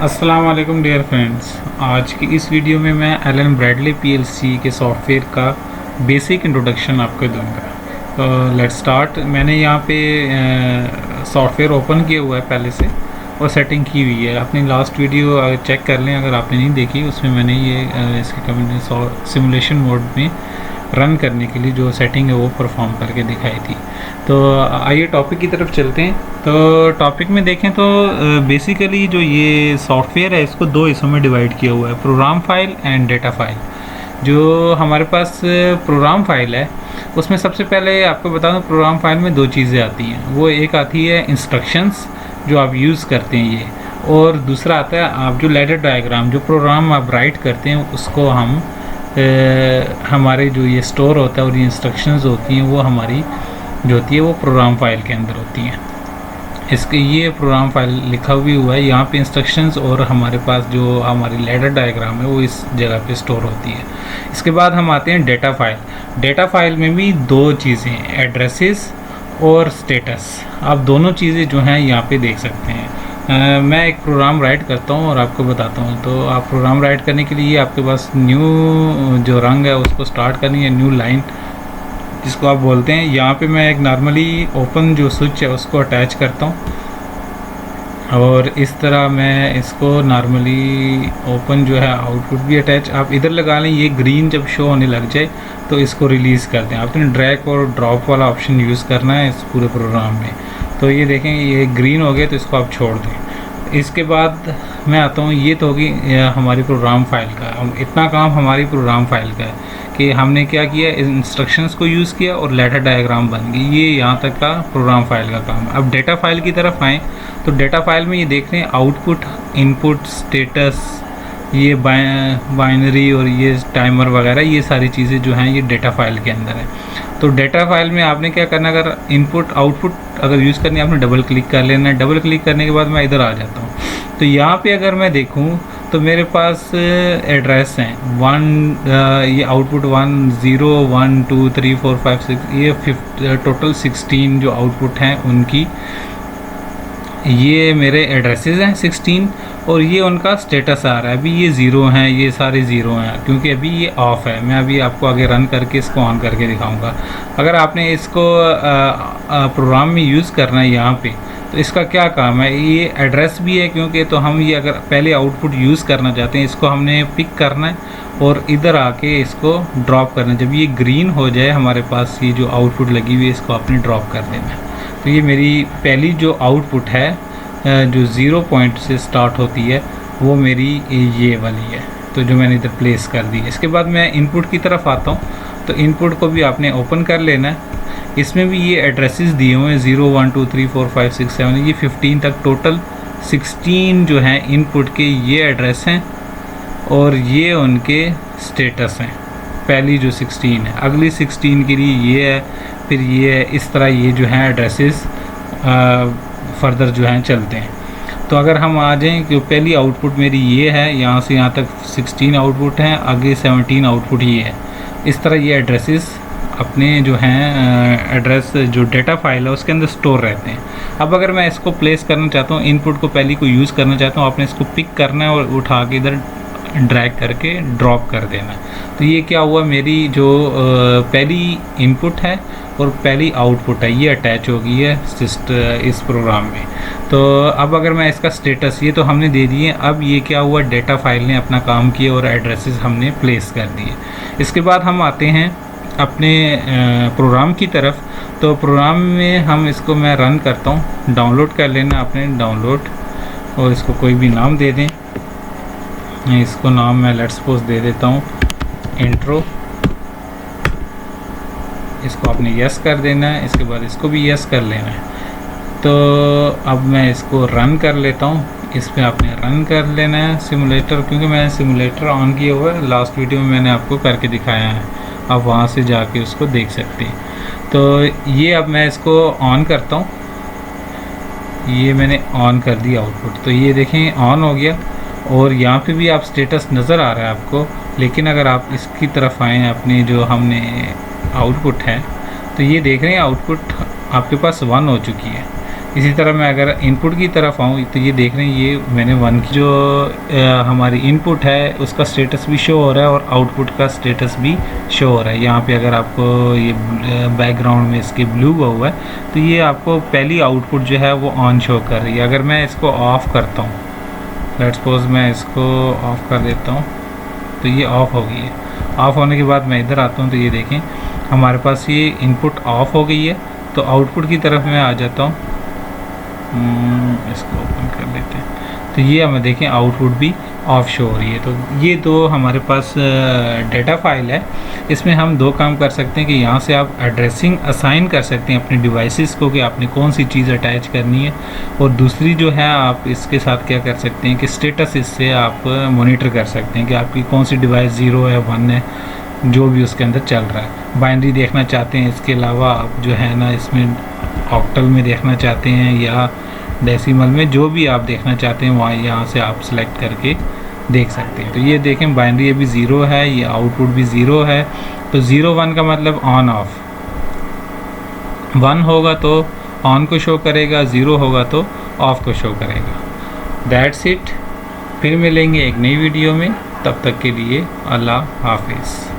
अस्सलाम वालेकुम dear friends. आज की इस वीडियो में मैं एलन ब्रैडली पीएलसी के सॉफ्टवेयर का बेसिक इंट्रोडक्शन आपको दूंगा। तो लेट्स स्टार्ट। मैंने यहाँ पे सॉफ्टवेयर ओपन किया हुआ है पहले से और सेटिंग की हुई है। अपनी लास्ट वीडियो चेक कर लें अगर आपने नहीं देखी, उसमें मैंने ये इसकी सिमुलेशन मोड में रन करने के लिए जो सेटिंग है वो परफॉर्म करके दिखाई थी। तो आइए टॉपिक की तरफ चलते हैं। तो टॉपिक में देखें तो बेसिकली जो ये सॉफ्टवेयर है इसको दो हिस्सों में डिवाइड किया हुआ है, program file and data file. जो हमारे पास प्रोग्राम फाइल है उसमें सबसे पहले आपको बता दूं, प्रोग्राम फाइल में दो चीज़ें आती हैं। वो एक आती है इंस्ट्रक्शंस जो आप यूज़ करते हैं ये, और दूसरा आता है आप जो लेटर डायग्राम, जो प्रोग्राम आप राइट करते हैं उसको हम हमारे जो ये स्टोर होता है और ये इंस्ट्रक्शंस होती हैं वो हमारी जो होती है वो प्रोग्राम फाइल के अंदर होती हैं। इसके ये प्रोग्राम फाइल लिखा भी हुआ है यहाँ पे इंस्ट्रक्शंस, और हमारे पास जो हमारी लेटर डायग्राम है वो इस जगह पे स्टोर होती है। इसके बाद हम आते हैं डेटा फाइल। डेटा फाइल में भी दो चीज़ें, एड्रेसेस और स्टेटस। आप दोनों चीज़ें जो हैं यहाँ पे देख सकते हैं। मैं एक प्रोग्राम राइट करता हूँ और आपको बताता हूँ। तो आप प्रोग्राम राइट करने के लिए आपके पास न्यू जो रंग है उसको स्टार्ट करनी है, न्यू लाइन जिसको आप बोलते हैं। यहाँ पे मैं एक नॉर्मली ओपन जो स्विच है उसको अटैच करता हूँ और इस तरह मैं इसको नॉर्मली ओपन जो है आउटपुट भी अटैच आप इधर लगा लें। ये ग्रीन जब शो होने लग जाए तो इसको रिलीज़ कर दें। आपने ड्रैग और ड्रॉप वाला ऑप्शन यूज़ करना है इस पूरे प्रोग्राम में। तो ये देखें ये ग्रीन हो गया तो इसको आप छोड़ दें। इसके बाद मैं आता हूँ, ये तो होगी हमारी प्रोग्राम फाइल का। इतना काम हमारी प्रोग्राम फाइल का है कि हमने क्या किया, इंस्ट्रक्शंस को यूज़ किया और लेटर डायग्राम बन गई। ये यहाँ तक का प्रोग्राम फाइल का काम है। अब डेटा फाइल की तरफ आएँ तो डेटा फाइल में ये देख रहे हैं आउटपुट, इनपुट, स्टेटस, ये बाइनरी और ये टाइमर वगैरह, ये सारी चीज़ें जो हैं ये डेटा फाइल के अंदर है। तो डेटा फाइल में आपने क्या करना, अगर इनपुट आउटपुट अगर यूज़ करनी है आपने डबल क्लिक कर लेना है। डबल क्लिक करने के बाद मैं इधर आ जाता हूँ। तो यहाँ पे अगर मैं देखूँ तो मेरे पास एड्रेस हैं ये आउटपुट 1 0 1 2 3 4 5 6, ये टोटल 16 जो आउटपुट हैं उनकी ये मेरे एड्रेसेस हैं 16, और ये उनका स्टेटस आ रहा है। अभी ये ज़ीरो हैं, ये सारे ज़ीरो हैं क्योंकि अभी ये ऑफ़ है। मैं अभी आपको आगे रन करके इसको ऑन करके दिखाऊंगा। अगर आपने इसको प्रोग्राम में यूज़ करना है यहाँ पे, तो इसका क्या काम है, ये एड्रेस भी है क्योंकि तो हम ये अगर पहले आउटपुट यूज़ करना चाहते हैं इसको हमने पिक करना है और इधर आके इसको ड्रॉप करना है। जब ये ग्रीन हो जाए हमारे पास ये जो आउटपुट लगी हुई है इसको आपने ड्रॉप कर देना है। तो ये मेरी पहली जो आउटपुट है जो 0 पॉइंट से स्टार्ट होती है वो मेरी ये वाली है, तो जो मैंने इधर प्लेस कर दी। इसके बाद मैं इनपुट की तरफ आता हूँ। तो इनपुट को भी आपने ओपन कर लेना है। इसमें भी ये एड्रेसेस दिए हुए हैं 0 1 2 3 4 5 6 7, ये 15 तक टोटल 16 जो हैं इनपुट के ये एड्रेस हैं और ये उनके स्टेटस हैं। पहली जो 16 है, अगली 16 के लिए ये है, फिर ये है। इस तरह ये जो हैं एड्रेसेस फर्दर जो हैं चलते हैं। तो अगर हम आ जाएं कि पहली आउटपुट मेरी ये है, यहाँ से यहाँ तक 16 आउटपुट हैं, आगे 17 आउटपुट ये है। इस तरह ये एड्रेसेस अपने जो हैं एड्रेस जो डेटा फाइल है उसके अंदर स्टोर रहते हैं। अब अगर मैं इसको प्लेस करना चाहता हूँ, इनपुट को पहली को यूज़ करना चाहता हूँ, आपने इसको पिक करना है और उठा के इधर ड्रैग करके ड्रॉप कर देना। तो ये क्या हुआ, मेरी जो पहली इनपुट है और पहली आउटपुट है ये अटैच हो गई है इस प्रोग्राम में। तो अब अगर मैं इसका स्टेटस, ये तो हमने दे दिए। अब ये क्या हुआ, डेटा फाइल ने अपना काम किया और एड्रेसेस हमने प्लेस कर दिए। इसके बाद हम आते हैं अपने प्रोग्राम की तरफ। तो प्रोग्राम में हम इसको मैं रन करता हूँ। डाउनलोड कर लेना आपने, डाउनलोड, और इसको कोई भी नाम दे दें। इसको नाम मैं लेट्स सपोज दे देता हूँ इंट्रो। इसको आपने यस कर देना है। इसके बाद इसको भी यस कर लेना है। तो अब मैं इसको रन कर लेता हूँ। इस पर आपने रन कर लेना है सिमुलेटर, क्योंकि मैंने सिमुलेटर ऑन किया हुआ है। लास्ट वीडियो में मैंने आपको करके दिखाया है, आप वहाँ से जाके उसको देख सकते हैं। तो ये अब मैं इसको ऑन करता हूँ। ये मैंने ऑन कर दिया आउटपुट। तो ये देखें ऑन हो गया और यहाँ पे भी आप स्टेटस नज़र आ रहा है आपको। लेकिन अगर आप इसकी तरफ आएँ, अपने जो हमने आउटपुट है, तो ये देख रहे हैं आउटपुट आपके पास 1 हो चुकी है। इसी तरह मैं अगर इनपुट की तरफ आऊँ तो ये देख रहे हैं, ये मैंने 1 की जो हमारी इनपुट है उसका स्टेटस भी शो हो रहा है और आउटपुट का स्टेटस भी शो हो रहा है। यहाँ पे अगर आपको ये बैकग्राउंड में इसके ब्लू हुआ है तो ये आपको पहली आउटपुट जो है वो ऑन शो कर रही है। अगर मैं इसको ऑफ़ करता हूँ, लेट्स सपोज मैं इसको ऑफ़ कर देता हूँ तो ये ऑफ़ हो गई है। ऑफ़ होने के बाद मैं इधर आता हूँ तो ये देखें हमारे पास ये इनपुट ऑफ़ हो गई है। तो आउटपुट की तरफ मैं आ जाता हूँ, इसको ओपन कर लेते हैं तो ये हमें देखें आउटपुट भी ऑफ शो हो रही है। तो ये दो हमारे पास डेटा फाइल है। इसमें हम दो काम कर सकते हैं कि यहाँ से आप एड्रेसिंग असाइन कर सकते हैं अपने डिवाइसेस को कि आपने कौन सी चीज़ अटैच करनी है, और दूसरी जो है आप इसके साथ क्या कर सकते हैं कि स्टेटस इससे आप मॉनिटर कर सकते हैं कि आपकी कौन सी डिवाइस 0 है 1 है, जो भी उसके अंदर चल रहा है। बाइनरी देखना चाहते हैं, इसके अलावा आप जो है ना इसमें ऑक्टल में देखना चाहते हैं या डेसिमल में, जो भी आप देखना चाहते हैं वहाँ यहाँ से आप सेलेक्ट करके देख सकते हैं। तो ये देखें बाइनरी अभी 0 है, ये आउटपुट भी 0 है। तो 0 1 का मतलब ऑन ऑफ, 1 होगा तो ऑन को शो करेगा, 0 होगा तो ऑफ को शो करेगा। That's it. फिर मिलेंगे एक नई वीडियो में, तब तक के लिए अल्लाह हाफिज़।